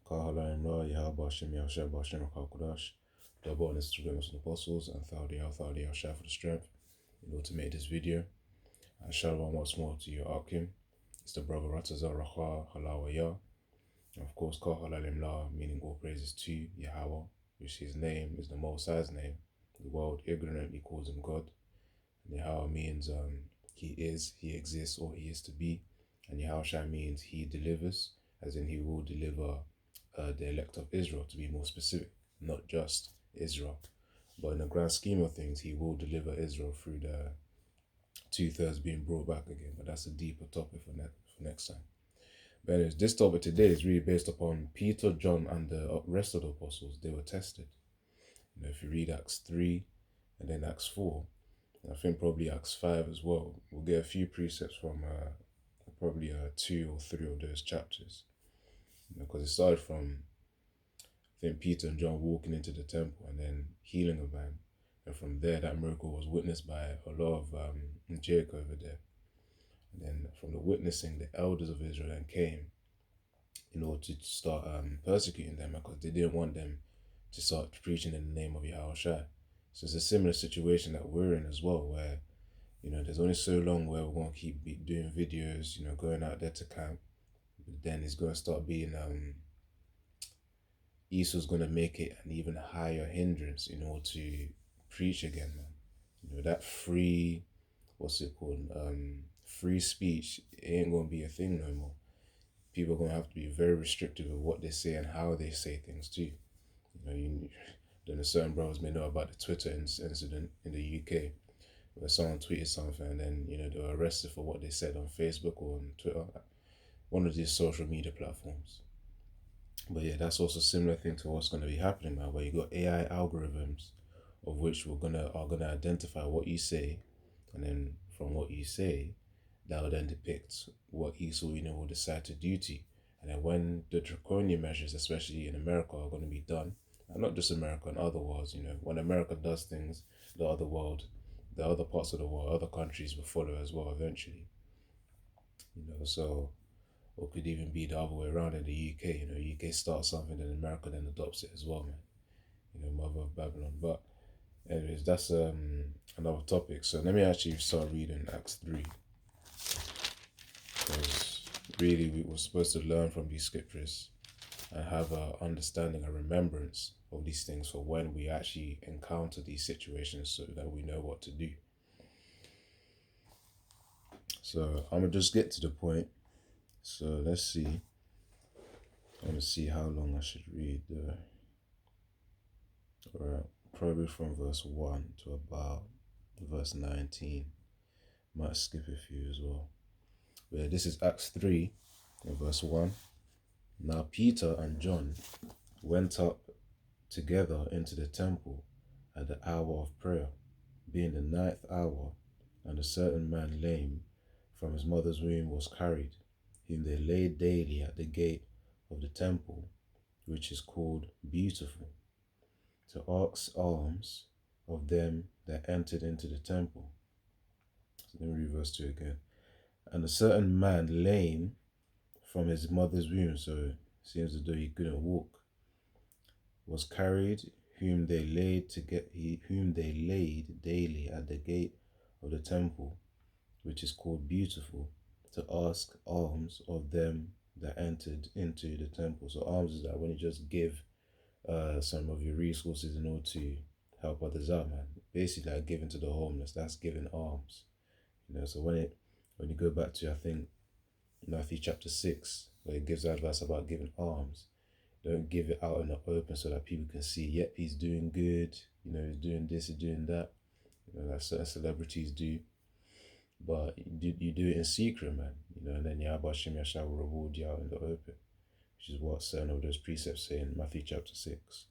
Kahala Imra, Yahaba Shem Yahshua Bashem Kakudash, double on Instagram as the apostles, and Thadi Yahshua for the strength in order to make this video. And shalom once more to your Akim. It's the brother Ratazar Racha Halawaya. And of course, Kahala Imra, meaning all praises to Yahweh, which his name is the Most High's name. The world ignorantly calls him God. And Yahweh means he is, he exists, or he is to be. And Yahushua means he delivers, as in he will deliver the elect of Israel, to be more specific, not just Israel. But in the grand scheme of things, he will deliver Israel through the 2/3 being brought back again. But that's a deeper topic for next time. But anyways, this topic today is really based upon Peter, John, and the rest of the apostles. They were tested. If you read Acts 3 and then Acts 4, and I think probably Acts 5 as well, we'll get a few precepts from probably 2 or 3 of those chapters. Because it started from, I think, Peter and John walking into the temple and then healing a man. And from there, that miracle was witnessed by a lot of Jacob over there. And then from the witnessing, the elders of Israel then came in order to start persecuting them, because they didn't want them to start preaching in the name of Yahushua. So it's a similar situation that we're in as well, where, there's only so long where we're going to keep doing videos, going out there to camp. But then it's going to start being, Esau's going to make it an even higher hindrance in order to preach again, man. That free, free speech, it ain't going to be a thing no more. People are going to have to be very restrictive of what they say and how they say things too. Then certain brothers may know about the Twitter incident in the UK, where someone tweeted something and then, they were arrested for what they said on Facebook or on Twitter, one of these social media platforms. But yeah, that's also a similar thing to what's going to be happening now, where you got AI algorithms of which are gonna identify what you say, and then from what you say, that will then depict what Esau, will decide to do to you. And then when the draconian measures, especially in America, are going to be done, and not just America, in other worlds, when America does things, the other parts of the world, other countries will follow as well eventually. So, or could even be the other way around in the UK. UK starts something, then America then adopts it as well, man. Mother of Babylon. But anyways, that's another topic. So let me actually start reading Acts 3. Because really we were supposed to learn from these scriptures and have an understanding and remembrance of these things for when we actually encounter these situations, so that we know what to do. So I'm going to just get to the point. So let's see. I want to see how long I should read. Alright, probably from verse 1 to about verse 19. Might skip a few as well. But yeah, this is Acts 3, verse 1. Now Peter and John went up together into the temple at the hour of prayer, being the 9th hour, and a certain man lame from his mother's womb was carried, whom they laid daily at the gate of the temple, which is called Beautiful, to ask alms of them that entered into the temple. So let me read verse 2 again. And a certain man lame from his mother's womb, so it seems as though he couldn't walk, was carried, whom they laid daily at the gate of the temple, which is called Beautiful, to ask alms of them that entered into the temple. So alms is that when you just give some of your resources in order to help others out, man. Basically, like giving to the homeless, that's giving alms. So when you go back to, I think, Matthew chapter 6, where it gives advice about giving alms, don't give it out in the open so that people can see, yep, he's doing good, he's doing this, he's doing that, like certain celebrities do. But you do it in secret, man, and then Yahweh Shem Yahshua will reward you out in the open, which is what certain of those precepts say in Matthew chapter 6.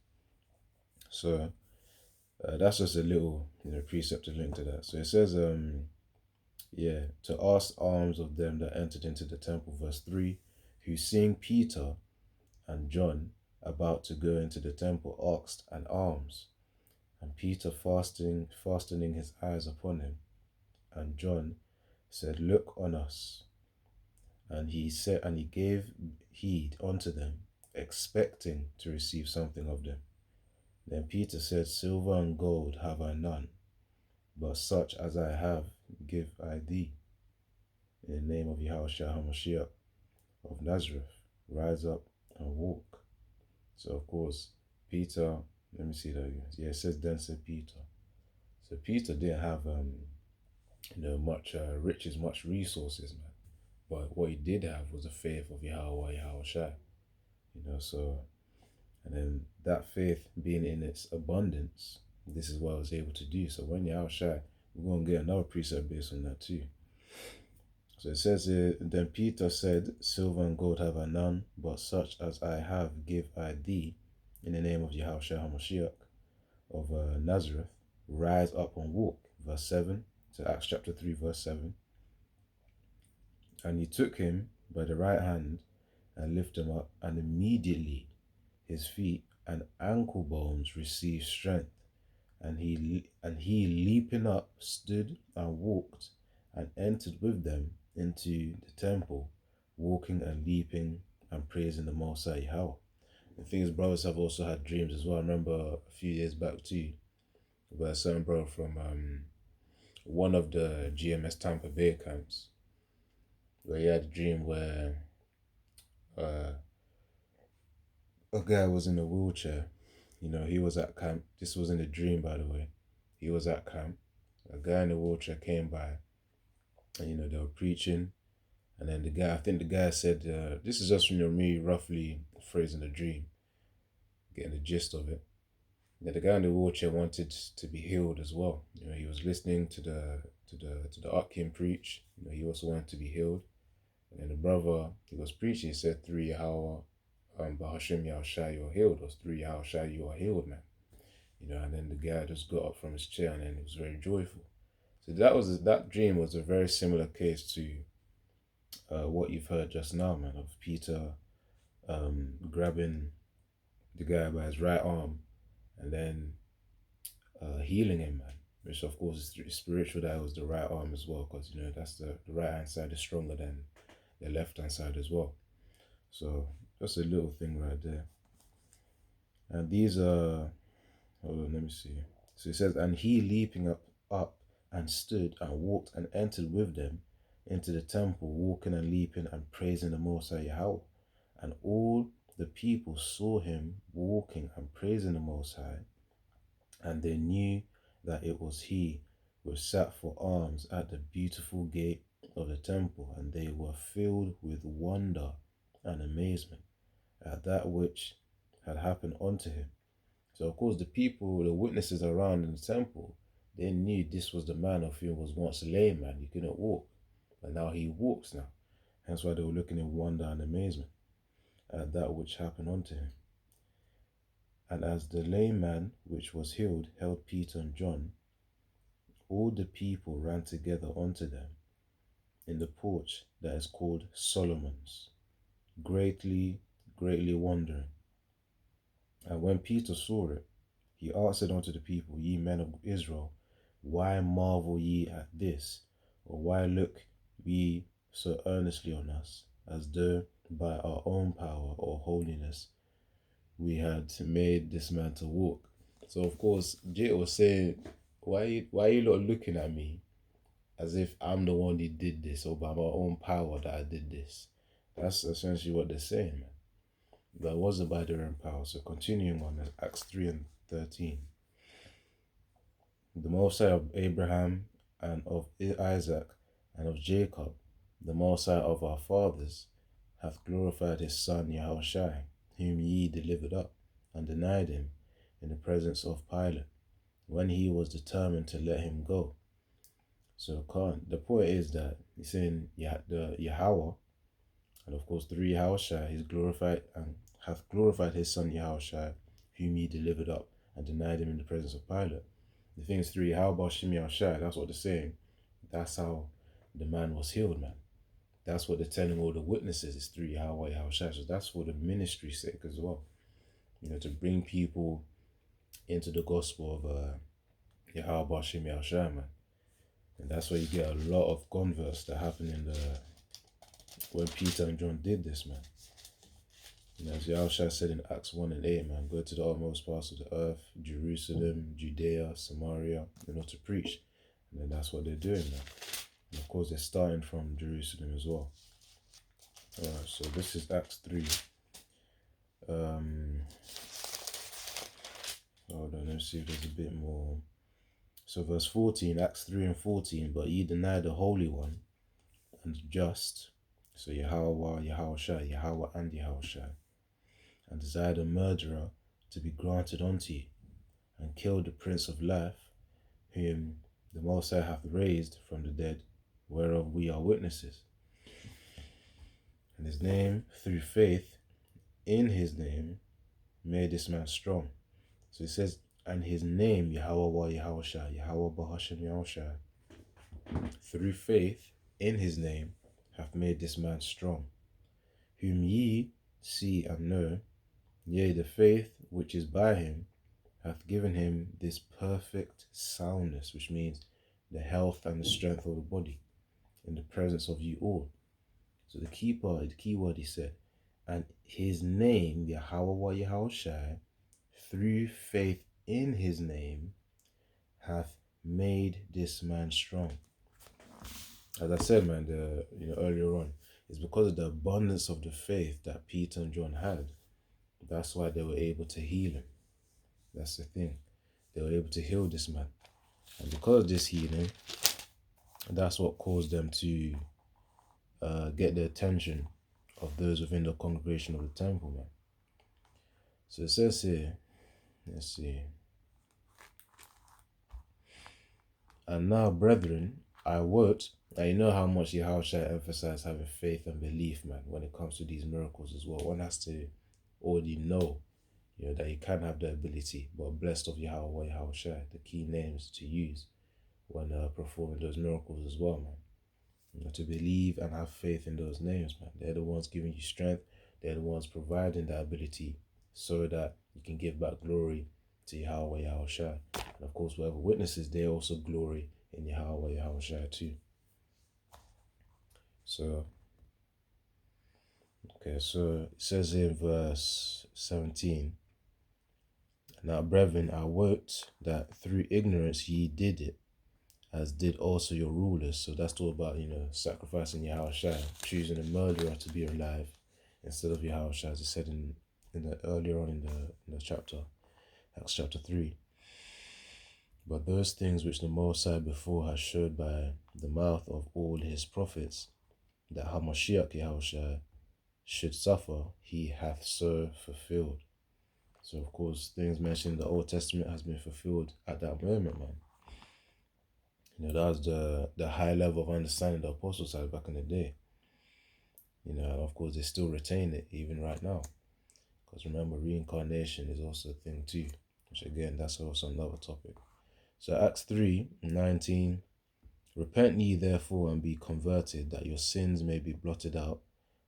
So that's just a little precept to link to that. So it says, to ask alms of them that entered into the temple, verse 3, who seeing Peter and John about to go into the temple asked an alms. And Peter fastening his eyes upon him, and John said, Look on us. And he gave heed unto them, expecting to receive something of them. Then Peter said, Silver and gold have I none, but such as I have give I thee. In the name of Yahushua HaMashiach of Nazareth, rise up and walk. So of course, Peter, let me see that again. Yeah, it says, then said Peter. So Peter didn't have, much riches, much resources, man. But what he did have was the faith of Yahweh, Yahushua. So, and then that faith being in its abundance, this is what I was able to do. So when Yahushua, we're going to get another precept based on that too. So it says here, then Peter said, Silver and gold have I none, but such as I have give I thee, in the name of Yahushua HaMashiach of Nazareth, rise up and walk. Verse 7, so Acts chapter 3, verse 7. And he took him by the right hand and lifted him up, and immediately his feet and ankle bones received strength. And he leaping up stood and walked and entered with them into the temple, walking and leaping and praising the Most High Yahweh. The thing is, brothers have also had dreams as well. I remember a few years back too, where a certain brother from one of the GMS Tampa Bay camps, where he had a dream where a guy was in a wheelchair. He was at camp. This wasn't a dream, by the way. He was at camp. A guy in a wheelchair came by, and they were preaching. And then I think the guy said, this is just me roughly phrasing the dream, getting the gist of it. The guy in the wheelchair wanted to be healed as well. He was listening to the Akim preach. He also wanted to be healed. And then the brother, he was preaching, he said, through Yahweh, Bahashim Yahushua, you are healed. Or through Yahushua, you are healed, man. And then the guy just got up from his chair, and then he was very joyful. So that dream was a very similar case to what you've heard just now, man, of Peter grabbing the guy by his right arm and then healing him, man. Which of course is spiritual. That was the right arm as well, because that's the right hand side is stronger than the left hand side as well. So just a little thing right there. And these are, hold on, let me see. So it says, and he leaping up and stood and walked and entered with them into the temple, walking and leaping and praising the Most High Yahweh. And all the people saw him walking and praising the Most High, and they knew that it was he which sat for arms at the beautiful gate of the temple, and they were filled with wonder and amazement at that which had happened unto him. So of course the people, the witnesses around in the temple, they knew this was the man of whom was once a lame man. He couldn't walk, but now he walks now. Hence why they were looking in wonder and amazement at that which happened unto him. And as the lame man which was healed held Peter and John, all the people ran together unto them in the porch that is called Solomon's, greatly wondering. And when Peter saw it, he answered unto the people, Ye men of Israel, why marvel ye at this? Or why look ye so earnestly on us, as though by our own power or holiness we had made this man to walk? So of course, Jay was saying, why are you not looking at me as if I'm the one that did this, or by my own power that I did this? That's essentially what they're saying, man. But it wasn't by their own power. So continuing on, Acts 3 and 13. The Most High of Abraham and of Isaac and of Jacob, the Most High of our fathers, hath glorified his Son Yahushua, whom ye delivered up, and denied him in the presence of Pilate, when he was determined to let him go. So the point is that he's saying the Yahweh, and of course through Yahushua, he's glorified and hath glorified his Son Yahushua, whom he delivered up and denied him in the presence of Pilate. The thing is, through Yahweh Shem Yahushua, that's what they're saying. That's how the man was healed, man. That's what they're telling all the witnesses, is through Yahweh Yahushua. So that's for the ministry's sake as well. To bring people into the gospel of Yahweh Shem Yahushua, man. And that's why you get a lot of converts that happen when Peter and John did this, man. As Yahushua said in Acts 1 and 8, man, go to the utmost parts of the earth, Jerusalem, Judea, Samaria, to preach. And then that's what they're doing, man. And of course, they're starting from Jerusalem as well. Alright, so this is Acts 3. Hold on, let's see if there's a bit more. So verse 14, Acts 3 and 14, but ye deny the Holy One and just, so Yahweh, Yahushua, Yahweh and Yahushua, and desired a murderer to be granted unto you, and killed the Prince of Life, whom the Most High hath raised from the dead, whereof we are witnesses. And his name, through faith in his name, made this man strong. So it says, and his name, Yahweh Yahushua, Yahweh Bahashem Yahushua, through faith in his name, hath made this man strong, whom ye see and know, yea, the faith which is by him hath given him this perfect soundness, which means the health and the strength of the body, in the presence of you all. So the key word he said, and his name, Yahweh Yahushua, through faith in his name, hath made this man strong. As I said, man, earlier on, it's because of the abundance of the faith that Peter and John had. That's why they were able to heal him. That's the thing. They were able to heal this man. And because of this healing, that's what caused them to get the attention of those within the congregation of the temple, man. So it says here, let's see. And now, brethren, I wot, and you know how much Yahushua emphasized having faith and belief, man, when it comes to these miracles as well. One has to already know, that you can have the ability, but blessed of Yahweh Yahushua, the key names to use when performing those miracles as well, man. To believe and have faith in those names, man. They're the ones giving you strength. They're the ones providing that ability so that you can give back glory to Yahweh Yahushua. And of course, whoever witnesses, they also glory in Yahweh Yahushua too. So, okay, so it says in verse 17, now, brethren, I wot that through ignorance ye did it, as did also your rulers. So that's all about, sacrificing Yahushua, choosing a murderer to be alive instead of Yahushua, as it said earlier on in the chapter, Acts chapter 3. But those things which the Most High before has showed by the mouth of all his prophets, that Hamashiach Yahushua should suffer, he hath so fulfilled. So of course, things mentioned in the Old Testament has been fulfilled at that moment, man. That was the high level of understanding the apostles had back in the day. And of course, they still retain it even right now. Because remember, reincarnation is also a thing too. Which again, that's also another topic. So Acts 3:19, repent ye therefore and be converted, that your sins may be blotted out,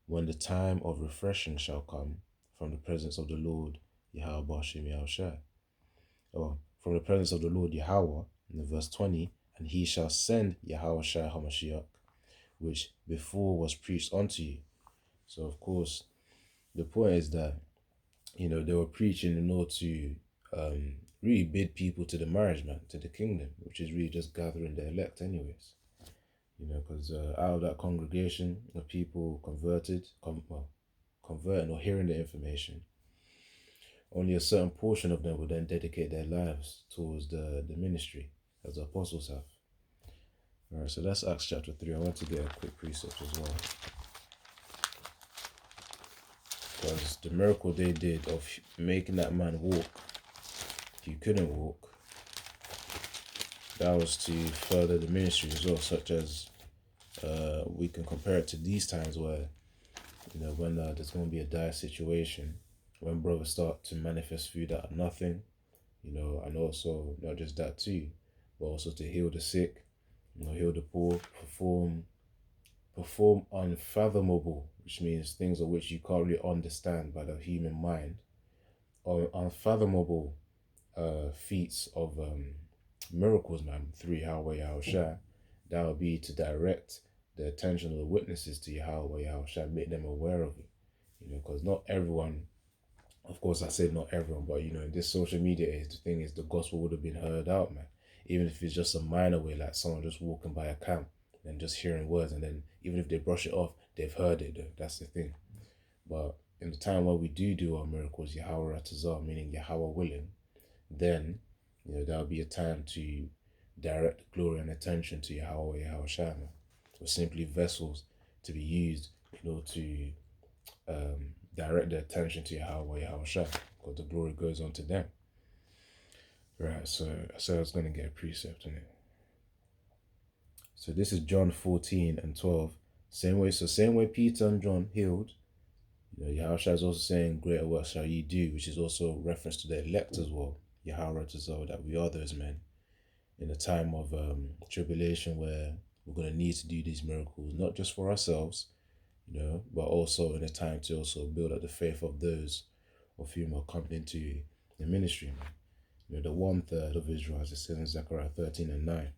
when the time of refreshing shall come from the presence of the Lord Yahweh Bashem Yahushua. Or from the presence of the Lord Yahweh, in verse 20, and he shall send Yahushua HaMashiach, which before was preached unto you. So of course, the point is that, they were preaching in order to really bid people to the marriage, man, to the kingdom, which is really just gathering the elect anyways. Because out of that congregation of people converting or hearing the information, only a certain portion of them will then dedicate their lives towards the ministry, as the apostles have. Alright, so that's Acts chapter 3. I want to get a quick precept as well. Because the miracle they did of making that man walk, he couldn't walk, that was to further the ministry as well, such as we can compare it to these times where, when there's going to be a dire situation, when brothers start to manifest food out of nothing, and also not just that too, but also to heal the sick, heal the poor, perform unfathomable, which means things of which you can't really understand by the human mind, or unfathomable feats of miracles, man, through Yahweh Yahushua. That would be to direct the attention of the witnesses to Yahweh Yahushua, make them aware of it. because not everyone, of course, I said not everyone, but in this social media age, the thing is, the gospel would have been heard out, man. Even if it's just a minor way, like someone just walking by a camp and just hearing words, and then even if they brush it off, they've heard it, though. That's the thing. But in the time where we do our miracles, Yahweh Ratazah, meaning Yahweh willing, then there'll be a time to direct glory and attention to Yahweh Shama. We're simply vessels to be used in order to direct the attention to Yahweh Shama, because the glory goes on to them. Right, so I said I was going to get a precept in it. So this is John 14 and 12. Same way Peter and John healed, Yahushua is also saying, greater works shall ye do, which is also reference to the elect as well. Yahweh Ratazah, that we are those men in a time of tribulation where we're going to need to do these miracles, not just for ourselves, but also in a time to also build up the faith of those of whom are coming into the ministry. The 1/3 of Israel, as it says in Zechariah 13 and 9.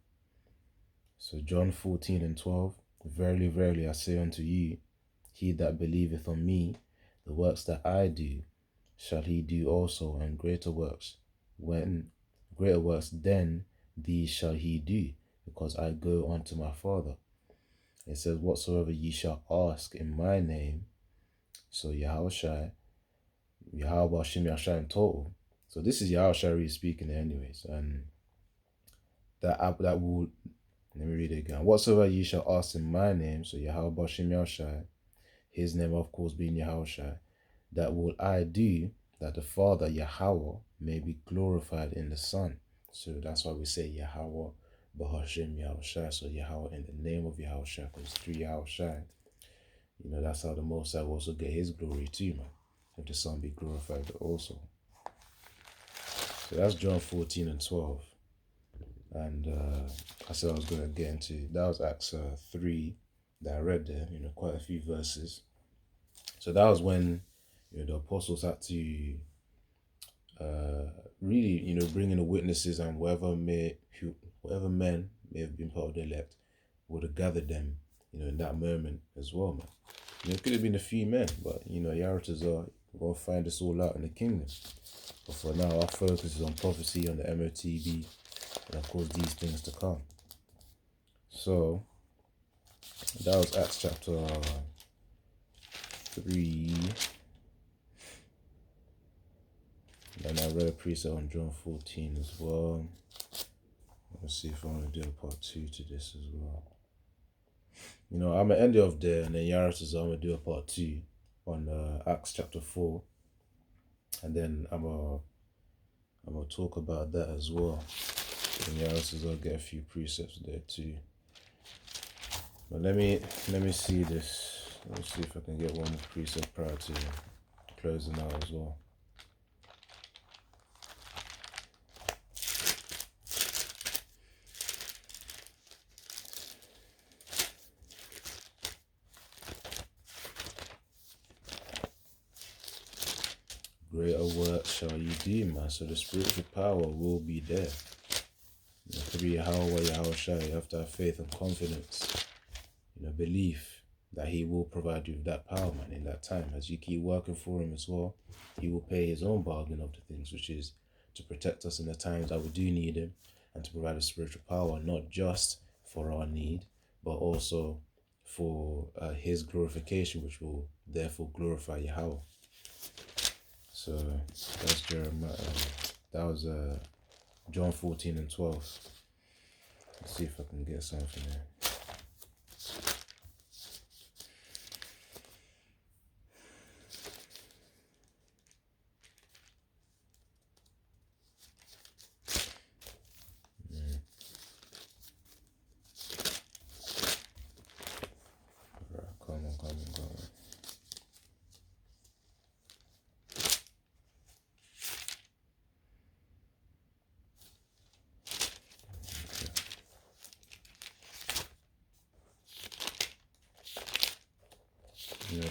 So John 14 and 12, verily, verily, I say unto you, he that believeth on me, the works that I do, shall he do also, and greater works than these shall he do, because I go unto my Father. It says, whatsoever ye shall ask in my name, so Yahushua, Yahweh Shem Yahshua in total. So this is Yahushua really speaking there anyways, and that will, let me read it again. Whatsoever ye shall ask in my name, so Yahweh Shem Yahshua, his name of course being Yahushua, that will I do, that the Father Yahweh may be glorified in the Son. So that's why we say Yahweh Bahashem Yahushua. So Yahweh in the name of Yahushua, because through Yahushua, that's how the Most High will also get his glory too, man. If the Son be glorified also. So that's John 14 and 12. And I said I was going to get into, that was Acts 3 that I read there, quite a few verses. So that was when the apostles had to really, bring in the witnesses, and whoever men may have been part of the elect would have gathered them, in that moment as well, man. It could have been a few men, but Yaratazar, we're going to find this all out in the kingdom. But for now, our focus is on prophecy, on the MOTB, and of course these things to come. So that was Acts chapter 3. And I read a precept on John 14 as well. Let's see if I want to do a part 2 to this as well. I'm going to end it off there, and then Yaratazar, I'm going to do a part 2 on Acts chapter 4. And then I'm going to talk about that as well. And Yaratazar, I'll get a few precepts there too. But let me see this. Let me see if I can get one more precept prior to closing out as well. Greater work shall you do, man. So the spiritual power will be there. Through Yahweh Yahushua, you have to have faith and confidence, belief that he will provide you with that power, man, in that time. As you keep working for him as well, he will pay his own bargain of the things, which is to protect us in the times that we do need him, and to provide a spiritual power, not just for our need, but also for his glorification, which will therefore glorify Yahweh. So that's Jeremiah. That was John 14 and 12. Let's see if I can get something there. Come on.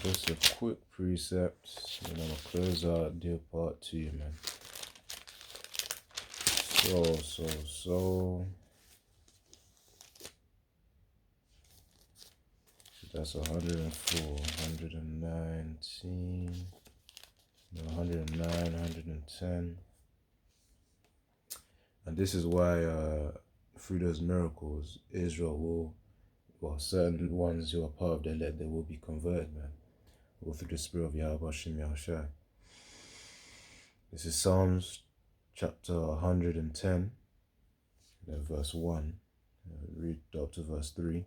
Just a quick precept, and I'm going to close out, do part 2, man. So that's 104, 119, no, 109, 110. And this is why through those miracles, Israel will, well, certain ones who are part of the elect, they will be converted, man. Or through the spirit of Yahweh Shem Yahushai. This is Psalms chapter 110, verse 1. Read up to verse 3.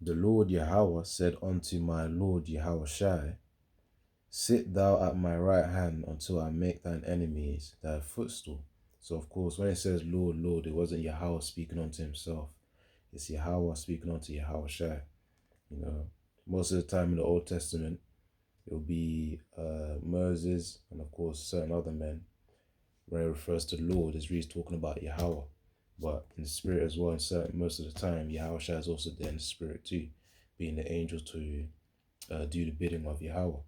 The Lord Yahweh said unto my Lord Yahushai, sit thou at my right hand until I make thine enemies thy footstool. So of course, when it says Lord, Lord, it wasn't Yahweh speaking unto himself. It's Yahweh speaking unto Yahushai. You know, most of the time in the Old Testament, it'll be Moses and of course certain other men. When it refers to Lord, it's really talking about Yahweh. But in the spirit as well, most of the time, Yahushai is also there in the spirit too, being the angel to do the bidding of Yahweh.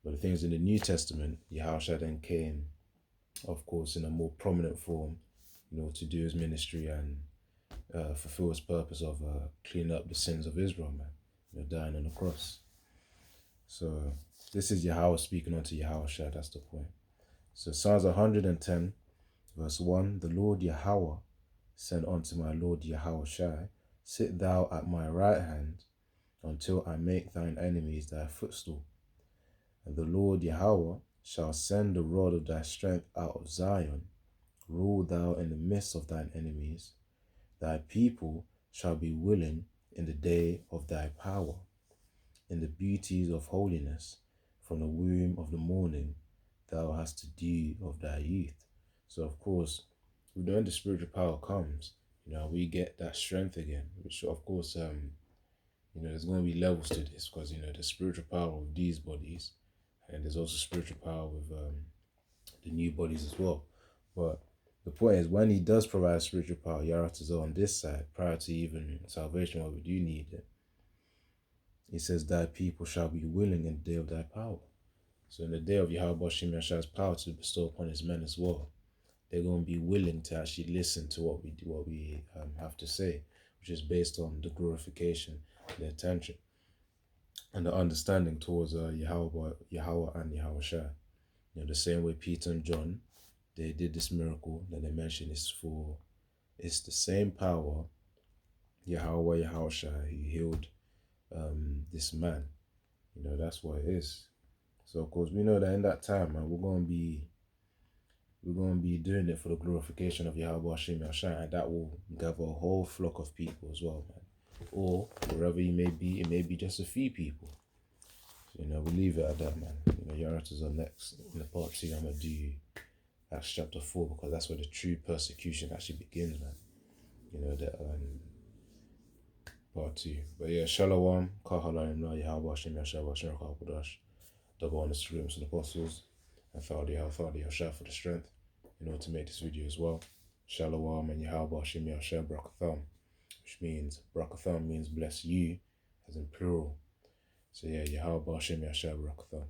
But the things in the New Testament, Yahushua then came, of course, in a more prominent form, you know, to do his ministry and fulfill his purpose of cleaning up the sins of Israel, man, you know, dying on the cross. So this is Yahweh speaking unto Yahushua, that's the point. So Psalms 110, verse 1, the Lord Yahweh said unto my Lord Yahushai, sit thou at my right hand until I make thine enemies thy footstool. And the Lord Yahweh shall send the rod of thy strength out of Zion. Rule thou in the midst of thine enemies. Thy people shall be willing in the day of thy power, in the beauties of holiness. From the womb of the morning thou hast the dew of thy youth. So of course, when the spiritual power comes, you know, we get that strength again, which of course, you know, there's going to be levels to this because, you know, the spiritual power of these bodies, and there's also spiritual power with the new bodies as well. But the point is, when he does provide spiritual power, Yaratazah on this side, prior to even salvation, what we do need it, he says, thy people shall be willing in the day of thy power. So in the day of Yahweh Shem Yahshua's power to bestow upon his men as well, they're going to be willing to actually listen to what we have to say, which is based on the glorification, the attention, and the understanding towards Yahweh and Yahushua. You know, the same way Peter and John, they did this miracle that they mentioned it's the same power, Yahweh Yahushua, who healed this man. You know, that's what it is. So of course we know that in that time, man, we're gonna be doing it for the glorification of Yahweh Hashem Yahshua, and that will gather a whole flock of people as well, man. Or wherever you may be, it may be just a few people. So, you know, we'll leave it at that, man. You know, Yaratas are next in the part 2. I'm gonna do Acts chapter 4 because that's where the true persecution actually begins, man. You know, that part 2. But yeah, Shalom, Kahalayim La Yahweh Hashem Yahshua Hashem Kodash, double honest to and apostles, and Thali Yahshua for the strength in order to make this video as well. Shalom and Yahweh Hashem Yahshua Brakatham, which means Brakatham means bless you, as in plural. So yeah, Yahweh Hashem Yahshua Brakatham.